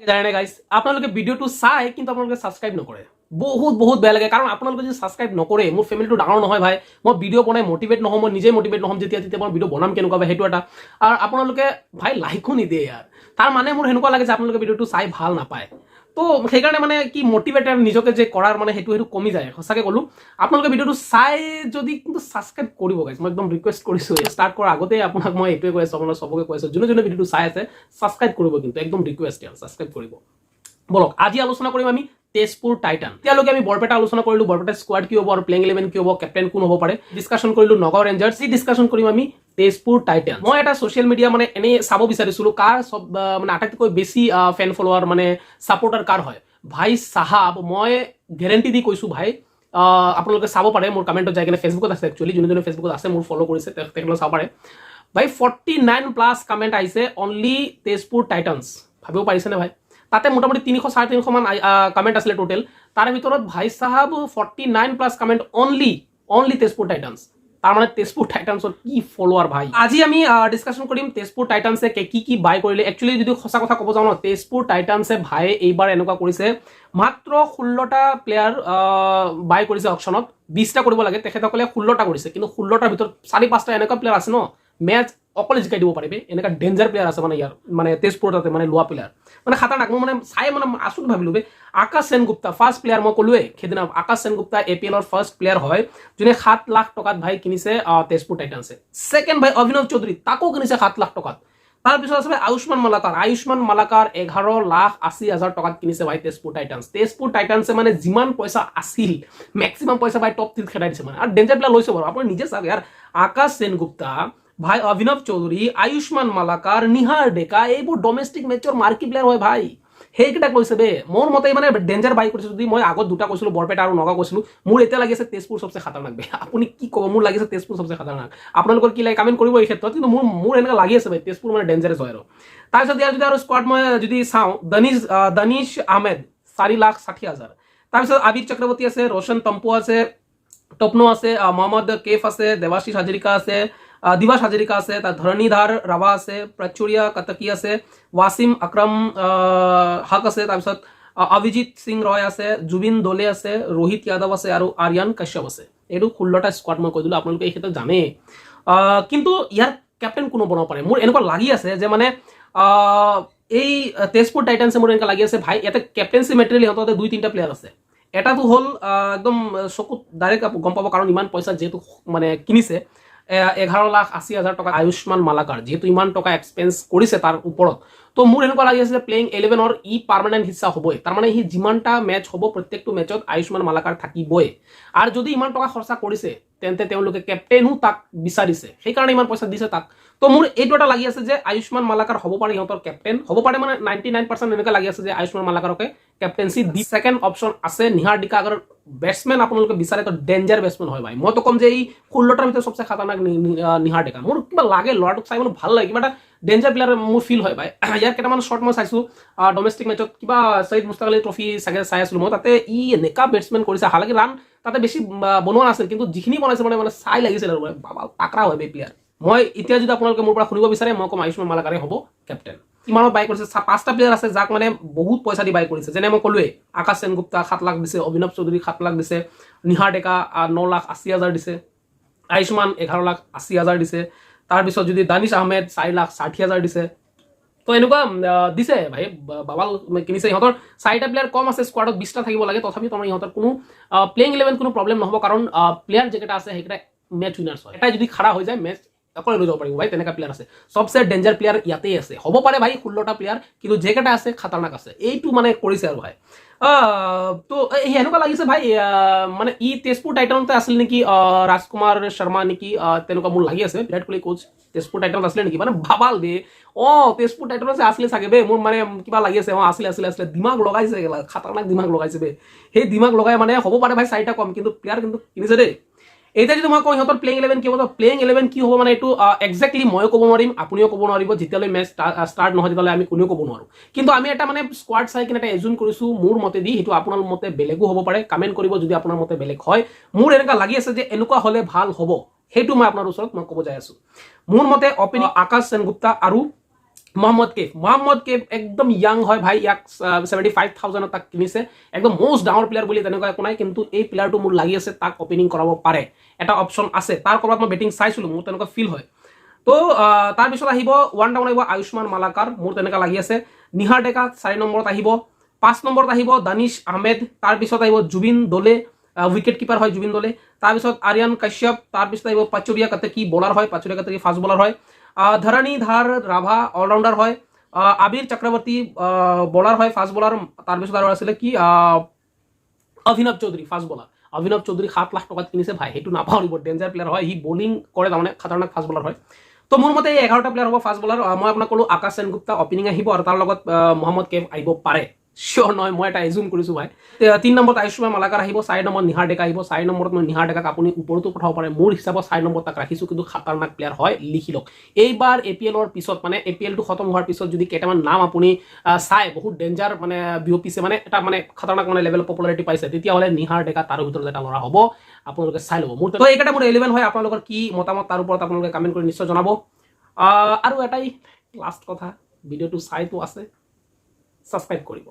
জানে গাইস আপোনালোকে ভিডিওটো চাই কিন্তু আপোনালোকে সাবস্ক্ৰাইব নকৰে বহুত বেয়া লাগে কাৰণ আপোনালোকে যদি সাবস্ক্ৰাইব নকৰে মোৰ ফ্যামিলিটো ডাঙৰ নহয় ভাই মই ভিডিও বনাই মোটিভেট নহম মই নিজে মোটিভেট নহম যেতিয়া মই ভিডিও বনাম কেনেকুৱা ভাই হেতু এটা আৰু আপোনালোকে ভাই লাইকো নিদিয়ে ইয়াৰ তাৰ মানে মোৰ হেনেকুৱা লাগে যে আপোনালোকে ভিডিওটো চাই ভাল নাপায় তো সেইকাৰণে মানে কি মোটিভেটাৰ নিজকে যে কৰাৰ মানে হেতু কমি যায় সঁচাকে ক'লো আপোনালোকে ভিডিওটো চাই যদি কিন্তু সাবস্ক্রাইব কৰিব গাইস মই একদম ৰিকুৱেষ্ট কৰিছো ষ্টাৰ্ট কৰাৰ আগতে আপোনাক মই এটোৱে কৈ আছো আপোনালোক সবকে কৈ আছো যোনে ভিডিওটো চাই আছে সাবস্ক্রাইব কৰিব কিন্তু একদম ৰিকুৱেষ্ট ইয়াৰ সাবস্ক্ৰাইব কৰিব বলক আজি আলোচনা কৰিম আমি তেজপুৰ টাইটান এতিয়ালৈকে আমি বৰপেটা আলোচনা কৰিলো বৰপেটা স্কোৱাড কি হ'ব আৰু প্লেইং 11 কি হ'ব কেপ্টেইন কোন হ'ব পাৰে ডিসকাশন কৰিলো নগাঁও ৰেঞ্জাৰ্ছ এই ডিসকাশন কৰিম আমি তেজপুৰ টাইটান মই এটা সোশ্যাল মিডিয়া মানে এনে চাব বিচাৰিছিলো কাৰ সব মানে আটাইতকৈ বেছি ফ্যান ফলোৱাৰ মানে সাপোৰ্টাৰ কাৰ হয় ভাই সাহাব মই গ্যাৰান্টি দি কৈছো ভাই আপোনালোকে চাব পাৰে মোৰ কমেন্টত যাই কিনে ফেসবুকত আছে একচুয়ালি যোনে ফেসবুকত আছে মোৰ ফলো কৰিছে তেখেতলোকে চাব পাৰে ভাই 49 প্লাস কমেন্ট আহিছে অনলি তেজপুৰ টাইটানস ভাবিব পাৰিছেনে ভাই তাতে মোটামুটি 300 350 মান কমেন্ট আছিল টোটাল তাৰ ভিতৰত ভাই সাহাব 49 plus comment only Tezpur Titans তাৰ মানে তেজপুৰ টাইটানসৰ কি ফলোৱাৰ ভাই আজি আমি ডিসকাশন কৰিম তেজপুৰ টাইটানসে কি বাই কৰিলে একচুয়ালি যদি সঁচা কথা ক'ব যাওঁ ন তেজপুৰ টাইটানসে ভাই এইবাৰ এনেকুৱা কৰিছে মাত্ৰ 16টা প্লেয়াৰ বাই কৰিছে অকশনত 20টা কৰিব লাগে তেখেতসকলে 16টা কৰিছে কিন্তু 16টাৰ ভিতৰত 4-5টা এনেকুৱা প্লেয়াৰ আছে ন মেচ অকলে জিকাই দিব পাৰিবে এনেকা ডেঞ্জাৰ প্লেয়াৰ আছে মানে ইয়াৰ মানে তেজপুৰতে মানে লোৱা প্লেয়াৰ মানে খাতাৰনাক মই মানে চাই মানে আচৰিত ভাবিলো বে আকাশ সেনগুপ্তা ফাৰ্ষ্ট প্লেয়াৰ মই ক'লোৱে সেইদিনা আকাশ সেনগুপ্তা এপিএলৰ ফাৰ্ষ্ট প্লেয়াৰ হয় যোনে 7 লাখ টকাত ভাই কিনিছে তেজপুৰ টাইটানসে সেকেন্ড ভাই অভিনৱ চৌধুৰী তাকো কিনিছে 7 লাখ টকাত তাৰ পিছত আছে আয়ুষ্মান মালাকাৰ 11,80,000 টকাত কিনিছে ভাই তেজপুৰ টাইটানসে মানে যিমান পইচা আছিল ম্যাক্সিমাম পইচা ভাই টপ 3 খেদাই দিছে মানে আৰু ডেঞ্জাৰ প্লেয়াৰ লৈছে বাৰু আপুনি নিজে চাওক ইয়াৰ আকাশ সেনগুপ্তা ভাই অভিনৱ চৌধুৰী আয়ুষ্মান মালাকাৰ নিহাৰ ডেকা এইবোৰ ডোমেষ্টিক মেচৰ মাৰ্কি প্লেয়াৰ হয় ভাই সেইকেইটাক লৈছে বে মোৰ মতে মানে ডেঞ্জাৰ বাই কৰিছে যদি মই আগত দুটা কৈছিলো বৰপেটা আৰু নগাঁও কৈছিলো মোৰ এতিয়া লাগিছে তেজপুৰ সবচে খাতাৰনাক বে আপুনি কি ক'ব মোৰ লাগিছে তেজপুৰ সবচে খাতাৰনাক আপোনালোকৰ কি লাগে কমেন্ট কৰিব এই ক্ষেত্ৰত কিন্তু মোৰ এনেকা লাগি আছে ভাই তেজপুৰ মানে ডেঞ্জাৰাছ হয় আৰু তাৰপিছত ইয়াৰ যদি আৰু স্কোৱাড মই যদি চাওঁ দানিশ আহমেদ 4,60,000 তাৰপিছত আবিৰ চক্ৰৱৰ্তী আছে ৰোশন টম্পু আছে টপনো আছে মোহাম্মদ কেফ আছে দেৱাশিষ হাজৰিকা আছে দিবাস হাজৰিকা আছে তাত ধৰণীধাৰ ৰাভা আছে প্ৰাচুৰিয়া কাটকি আছে ৱাসিম আকৰম হক আছে তাৰপিছত অভিজিত সিং ৰয় আছে জুবিন দোলে আছে ৰোহিত যাদৱ আছে আৰু আৰিয়ান কাশ্যপ আছে এইটো 16টা স্কোৱাড মই কৈ দিলো আপোনালোকে এই ক্ষেত্ৰত জানে কিন্তু ইয়াৰ কেপ্টেইন কোন বনাব পাৰে মোৰ এনেকুৱা লাগি আছে যে মানে এই তেজপুৰ টাইটানসে মোৰ এনেকুৱা লাগি আছে ভাই ইয়াতে কেপ্টেইনসি মেটেৰিয়েল ইহঁতৰ 2-3টা প্লেয়াৰ আছে এটাটো হ'ল একদম চকুত ডাইৰেক্ট গম পাব কাৰণ ইমান পইচা যেহেতু মানে কিনিছে 11,80,000 টকা আয়ুষ্মান মালাকাৰ যেহেতু ইমান টকা এক্সপেন্স কৰিছে তাৰ ওপৰত তো মোৰ এনেকুৱা লাগি আছে যে প্লেইং 11 অৰ ই পাৰ্মানেন্ট হিস্সা হ'বই তাৰ মানে হি যিমানটা মেচ হ'ব প্ৰত্যেকটো মেচত আয়ুষ্মান মালাকাৰ থাকিবই আৰু যদি ইমান টকা খৰচা কৰিছে তেন্তে তেওঁলোকে কেপ্টেইনো তাক বিচাৰিছে সেইকাৰণে ইমান পইচা দিছে তাক তো মোৰ এইটো এটা লাগি আছে যে আয়ুষ্মান মালাকাৰ হ'ব পাৰে ইহঁতৰ কেপ্টেইন হ'ব পাৰে মানে 99% এনেকুৱা লাগি আছে যে আয়ুষ্মান মালাকাৰকে কেপ্টেইনসি দি সেকেন্ড অপশন আছে নিহাৰ ডিকা আগৰ ব্যাটসম্যান আপোনালোকে বিচাৰে তো ডেঞ্জাৰ ব্যাটসম্যান হয় ভাই মই তো কম যে এই 16টাৰ ভিতৰত সবচে খাতাৰনাক নিহাৰ ডিকা মোৰ কিবা লাগে ল'ৰাটোক চাই মোৰ ভাল লাগে কিবা এটা ডেঞ্জাৰ প্লেয়াৰ মোৰ ফিল হয় ভাই ইয়াৰ কেইটামান শৰ্ট মই চাইছো ডোমেষ্টিক মেচত কিবা সৈয়দ মুস্তাক আলী ট্ৰফি চাগে চাই আছিলো মই তাতে ই এনেকা ব্যাটসম্যান কৰিছে হালাকি ৰান তাতে বেছি বনোৱা নাছিল কিন্তু যিখিনি বনাইছে মানে চাই লাগিছিল আৰু বাবা তাকৰা হয় বে প্লেয়াৰ মই এতিয়া যদি আপোনালোকে মোৰ পৰা শুনিব বিচাৰে মই কম আয়ুষ্মান মালাকাৰে হ'ব কেপ্টেইন ইমানত বাই কৰিছে 5টা প্লেয়াৰ আছে যাক মানে বহুত পইচা দি বাই কৰিছে যেনে মই ক'লোৱে আকাশ সেনগুপ্তা 7 লাখ দিছে অভিনৱ চৌধুৰী 7 লাখ দিছে নিহাৰ ডেকা 9,80,000 দিছে আয়ুষ্মান 11,80,000 দিছে তাৰপিছত যদি দানিশ আহমেদ 4,60,000 দিছে তো এনেকুৱা দিছে ভাই বাবাল কিনিছে ইহঁতৰ 4টা প্লেয়াৰ কম আছে স্কোৱাডত 20টা থাকিব লাগে তথাপি তোমাৰ ইহঁতৰ কোনো প্লেইং 11 কোনো প্ৰব্লেম নহব কাৰণ প্লেয়াৰ যেকেটা আছে সেইকেটা মেচ উইনাৰ্ছ হয় এটা যদি খাৰা হৈ যায় মেচ অকলে লৈ যাব পাৰিব ভাই তেনেকা প্লেয়াৰ আছে সবচে ডেঞ্জাৰ প্লেয়াৰ ইয়াতেই আছে হ'ব পাৰে ভাই 16টা প্লেয়াৰ কিন্তু যেকেটা আছে খাতাৰনাক আছে এইটো মানে কৰিছে আৰু ভাই তো এনেকুৱা লাগিছে ভাই মানে ই তেজপুৰ টাইটানতে আছিল নেকি ৰাজকুমাৰ শৰ্মা নেকি তেনেকুৱা মোৰ লাগি আছে বিৰাট কোহলি কোচ তেজপুৰ টাইটানত আছিলে নেকি মানে ভাবাল বে তেজপুৰ টাইটানত আছিলে চাগে বে মোৰ মানে কিবা লাগি আছে আছিলে দিমাগ লগাইছে খাতাৰনাক দিমাগ লগাইছে বে সেই দিমাগ লগাই মানে হ'ব পাৰে ভাই 4টা কম কিন্তু প্লেয়াৰ কিন্তু কিনিছে দেই এইটা যদি মই কওঁ ইহঁতৰ প্লেইং 11 কি হ'ব তো প্লেইং 11 কি হ'ব মানে এইটো এক্স্যাক্টলি ময়ো ক'ব নোৱাৰিম আপুনিও ক'ব নোৱাৰিব যেতিয়ালৈ মেচ ষ্টাৰ্ট নহয় তেতিয়ালৈ আমি কোনেও ক'ব নোৱাৰো কিন্তু আমি এটা মানে স্কোৱাড চাই কিনে এটা এজুম কৰিছো মোৰ মতে দি সেইটো আপোনাৰ মতে বেলেগো হ'ব পাৰে কমেন্ট কৰিব যদি আপোনাৰ মতে বেলেগ হয় মোৰ এনেকা লাগি আছে যে এনেকুৱা হলে ভাল হ'ব সেইটো মই আপোনাৰ ওচৰত মই ক'ব যাই আছো মোৰ মতে অপেনিং আকাশ সেনগুপ্তা আৰু মহম্মদ কেফ একদম ইয়াং হয় ভাই, ইয়াক 75,000 তাক কিনিছে, একদম মষ্ট ডাঙৰ প্লেয়াৰ বুলি তেনেকুৱা একো নাই, কিন্তু এই প্লেয়াৰটো মোৰ লাগি আছে তাক অপেনিং কৰাব পাৰে, এটা অপশ্যন আছে, তাৰ ক'ৰবাত মই বেটিং চাইছিলোঁ, মোৰ তেনেকুৱা ফিল হয়। তো তাৰপিছত আহিব 1 ডাউন আহিব আয়ুষ্মান মালাকাৰ, মোৰ তেনেকুৱা লাগি আছে। নিহাৰ ডেকা 4 নম্বৰত আহিব। 5 নম্বৰত আহিব দানিছ আহমেদ, তাৰপিছত আহিব জুবিন দলে, উইকেট কিপাৰ হয় জুবিন দলে। তাৰপিছত আৰিয়ান কাশ্যপ, তাৰপিছত আহিব পাচুৰিয়া কাটেকি, বলাৰ হয়, পাচুৰিয়া কাটেকি ফাষ্ট বলাৰ হয়। ধৰণী ধাৰ ৰাভা অলৰাউণ্ডাৰ হয়। আবিৰ চক্ৰৱৰ্তী বলাৰ হয়, ফাষ্ট বলাৰ। তাৰপিছত আৰু আছিলে কি অভিনৱ চৌধুৰী ফাষ্ট বলাৰ। অভিনৱ চৌধুৰী 7 লাখ টকাত কিনিছে ভাই, সেইটো নাপাহৰিব, ডেঞ্জাৰ প্লেয়াৰ হয়, সি বলিং কৰে তাৰমানে খাতাৰনাক ফাষ্ট বলাৰ হয়। তো মোৰ মতে এই 11টা প্লেয়াৰ হ'ব ফাষ্ট বলাৰ। মই আপোনাক ক'লো আকাশ সেনগুপ্তা অপেনিং আহিব আৰু তাৰ লগত মহম্মদ কেফ আহিব পাৰে, চিয়'ৰ নহয়, মই এটা এজুম কৰিছোঁ ভাই। 3 নম্বৰত আয়ুষ্মান মালাকাৰ আহিব, 4 নম্বৰত নিহাৰ ডেকা আহিব। 4 নম্বৰত মই নিহাৰ ডেকাক আপুনি ওপৰতো পঠাব পাৰে, মোৰ হিচাপত 4 নম্বৰত তাক ৰাখিছোঁ, কিন্তু খাতাৰনাক প্লেয়াৰ হয়, লিখি লওক। এইবাৰ APL-ৰ পিছত মানে APL-টো খতম হোৱাৰ পিছত যদি কেইটামান নাম আপুনি চাই বহুত ডেঞ্জাৰ মানে বিয়পিছে, মানে এটা মানে খাতাৰনাক মানে লেভেল পপুলাৰিটি পাইছে, তেতিয়াহ'লে নিহাৰ ডেকা তাৰ ভিতৰত এটা ল'ৰা হ'ব, আপোনালোকে চাই ল'ব। মোৰ তো এইকেইটা মোৰ 11 হয়, আপোনালোকৰ কি মতামত তাৰ ওপৰত আপোনালোকে কমেণ্ট কৰি নিশ্চয় জনাব। আৰু এটাই লাষ্ট কথা, ভিডিঅ'টো চাইতো আছে, ছাবস্ক্ৰাইব কৰিব।